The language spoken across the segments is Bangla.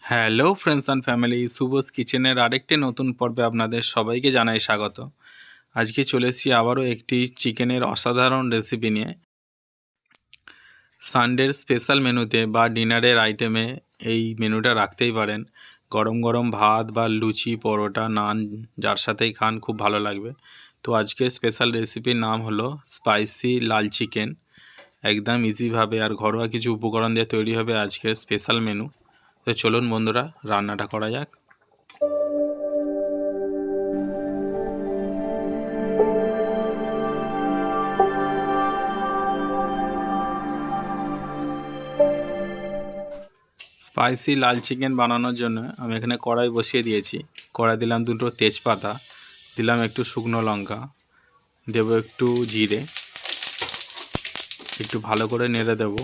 হ্যালো ফ্রেন্ডস অ্যান্ড ফ্যামিলি, শুভস কিচেনের আরেকটি নতুন পর্বে আপনাদের সবাইকে জানাই স্বাগত। আজকে চলে এসেছি আবারও একটি চিকেনের অসাধারণ রেসিপি নিয়ে। সানডের স্পেশাল মেনুতে বা ডিনারের আইটেমে এই মেনুটা রাখতেই পারেন। গরম গরম ভাত বা লুচি, পরোটা, নান যার সাথেই খান খুব ভালো লাগবে। তো আজকের স্পেশাল রেসিপির নাম হলো স্পাইসি লাল চিকেন। একদম ইজিভাবে আর ঘরোয়া কিছু উপকরণ দিয়ে তৈরি হবে আজকের স্পেশাল মেনু। তো চলুন বন্ধুরা, রান্নাটা করা যাক। স্পাইসি লাল চিকেন বানানোর জন্য আমি এখানে কড়াই বসিয়ে দিয়েছি। কড়াই দিলাম দুটো তেজপাতা, দিলাম একটু শুকনো লঙ্কা, দেব একটু জিরে, একটু ভালো করে নেড়ে দেব।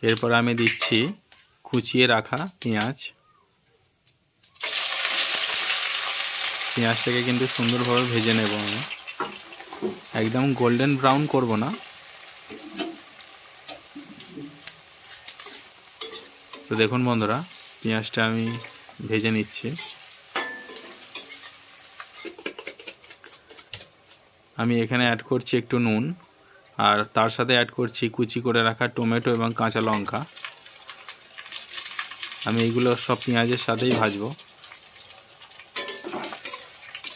এরপর আমি দিচ্ছি কুচিয়ে রাখা পেঁয়াজ। পেঁয়াজটাকে কিন্তু সুন্দরভাবে ভেজে নেব আমি, একদম গোল্ডেন ব্রাউন করব না। তো দেখুন বন্ধুরা, পেঁয়াজটা আমি ভেজে নিচ্ছি। আমি এখানে অ্যাড করছি একটু নুন, আর তার সাথে অ্যাড করছি কুচি করে রাখা টমেটো এবং কাঁচা লঙ্কা। আমি এইগুলো সব পেঁয়াজের সাথেই ভাজবো।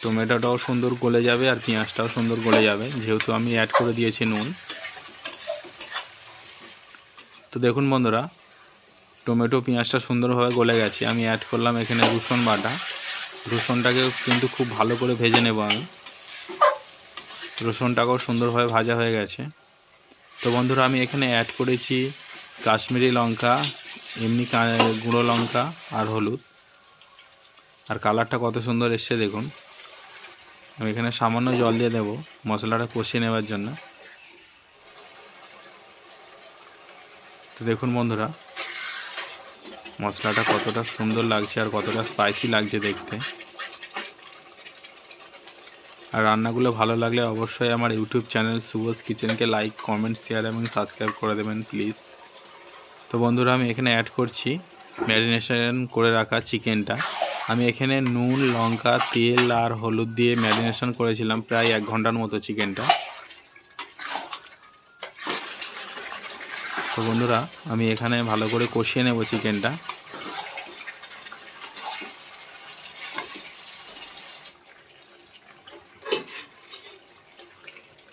টমেটোটাও সুন্দর গলে যাবে আর পেঁয়াজটাও সুন্দর গলে যাবে, যেহেতু আমি অ্যাড করে দিয়েছি নুন। তো দেখুন বন্ধুরা, টমেটো পেঁয়াজটা সুন্দরভাবে গলে গেছে। আমি অ্যাড করলাম এখানে রসুন বাটা। রসুনটাকেও কিন্তু খুব ভালো করে ভেজে নেব আমি। রসুনটাকেও সুন্দরভাবে ভাজা হয়ে গেছে। তো বন্ধুরা, আমি এখানে অ্যাড করেছি কাশ্মীরি লঙ্কা, এমনি গুঁড়ো লঙ্কা আর হলুদ। আর কালারটা কত সুন্দর এসছে দেখুন। আমি এখানে সামান্য জল দিয়ে দেব মশলাটা কষিয়ে নেওয়ার জন্য। তো দেখুন বন্ধুরা, মশলাটা কতটা সুন্দর লাগছে আর কতটা স্পাইসি লাগছে দেখতে। আর রান্নাগুলো ভালো লাগলে অবশ্যই আমার YouTube channel শুভস কিচেনকে like, comment, share এবং সাবস্ক্রাইব করে দেবেন প্লিজ। তো বন্ধুরা, আমি এখানে অ্যাড করছি ম্যারিনেশন করে রাখা চিকেনটা। আমি এখানে নুন, লঙ্কা, তেল আর হলুদ দিয়ে ম্যারিনেশন করেছিলাম প্রায় 1 ঘন্টার মতো চিকেনটা। তো বন্ধুরা, আমি এখানে ভালো করে কষিয়ে নেব চিকেনটা।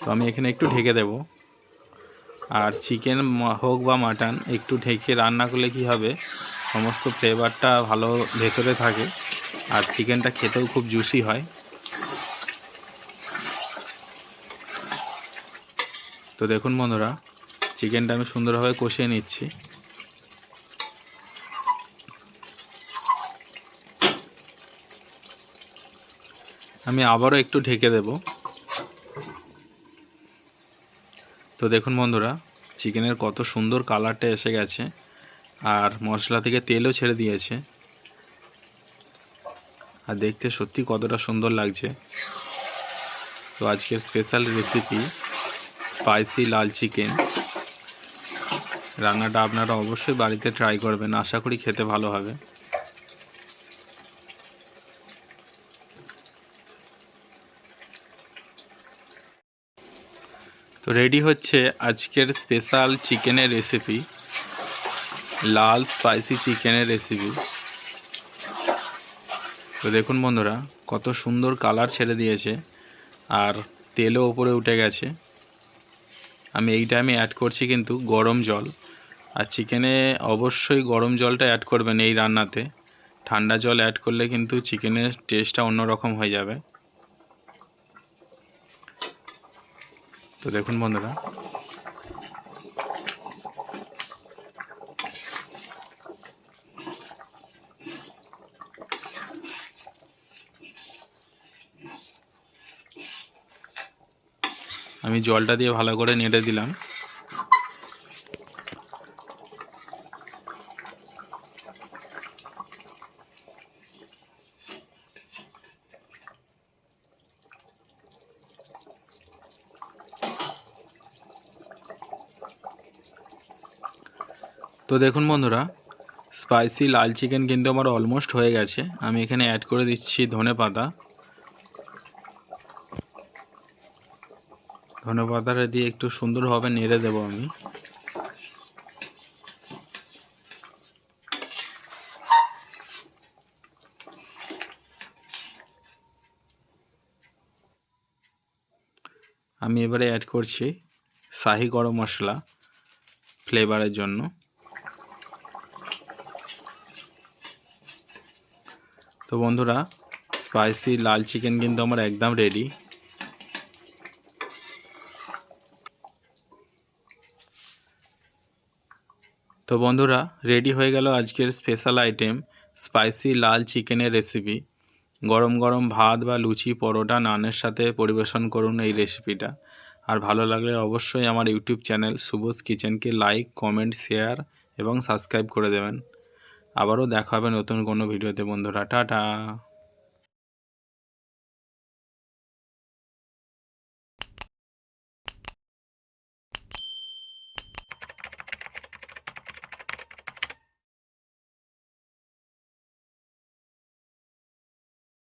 তো আমি এখানে একটু ঢেকে দেব। আর চিকেন হোক বা মাটন, একটু ঢেকে রান্না করলে কি হবে, সমস্ত ফ্লেভারটা ভালো ভেতরে থাকে আর চিকেনটা খেতেও খুব জুসি হয়। তো দেখুন বন্ধুরা, চিকেনটা আমি সুন্দরভাবে কষিয়ে নিচ্ছি। আমি আবারও একটু ঢেকে দেব। তো দেখুন বন্ধুরা, চিকেনের কত সুন্দর কালারটা এসে গেছে আর মশলা থেকে তেলও ছেড়ে দিয়েছে। আর দেখতে সত্যি কতটা সুন্দর লাগছে। তো আজকের স্পেশাল রেসিপি স্পাইসি লাল চিকেন রান্নাটা আপনারা অবশ্যই বাড়িতে ট্রাই করবেন, আশা করি খেতে ভালো হবে। তো রেডি হচ্ছে আজকের স্পেশাল চিকেনের রেসিপি, লাল স্পাইসি চিকেনের রেসিপি। তো দেখুন বন্ধুরা, কত সুন্দর কালার ছেড়ে দিয়েছে আর তেলও উপরে উঠে গেছে। আমি এই টাইমে অ্যাড করছি কিন্তু গরম জল। আর চিকেনে অবশ্যই গরম জলটা অ্যাড করবেন এই রান্নাতে। ঠান্ডা জল অ্যাড করলে কিন্তু চিকেনের টেস্টটা অন্যরকম হয়ে যাবে। তো দেখুন বন্ধুরা, আমি জলটা দিয়ে ভালো করে নেড়ে দিলাম। তো দেখুন বন্ধুরা, স্পাইসি লাল চিকেন কিন্তু আমার অলমোস্ট হয়ে গেছে। আমি এখানে অ্যাড করে দিচ্ছি ধনেপাতা। ধনেপাতাটা দিয়ে একটু সুন্দরভাবে নেড়ে দেব আমি। আমি এবারে অ্যাড করছি শাহি গরম মশলা ফ্লেভারের জন্য। তো বন্ধুরা, স্পাইসি লাল চিকেন কিন্তু আমার একদম রেডি। তো বন্ধুরা, রেডি হয়ে গেল আজকের স্পেশাল আইটেম স্পাইসি লাল চিকেনের রেসিপি। গরম গরম ভাত বা লুচি, পরোটা, নানের সাথে পরিবেশন করুন এই রেসিপিটা। আর ভালো লাগলে অবশ্যই আমার YouTube channel শুভস কিচেনকে like, comment, share এবং সাবস্ক্রাইব করে দেবেন। আবারও দেখা হবে নতুন কোনো ভিডিওতে বন্ধুরা। টাটা।